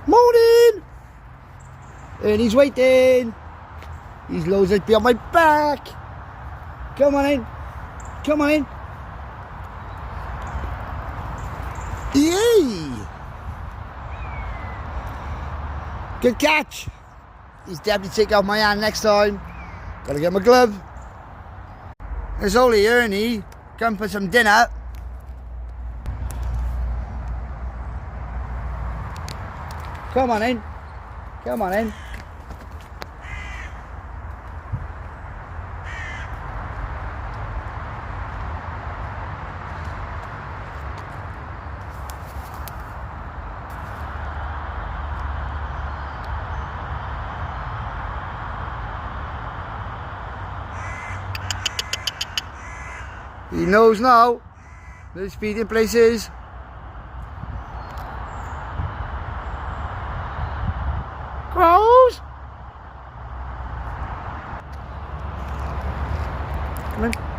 Morning! Ernie's waiting. He's loads of on my back. Come on in. Come on in. Yay! Good catch. He's definitely take out my hand next time. Gotta get my glove. There's only Ernie. Come for some dinner. Come on in. Come on in. He knows now where his feeding place is. Crows! Come in.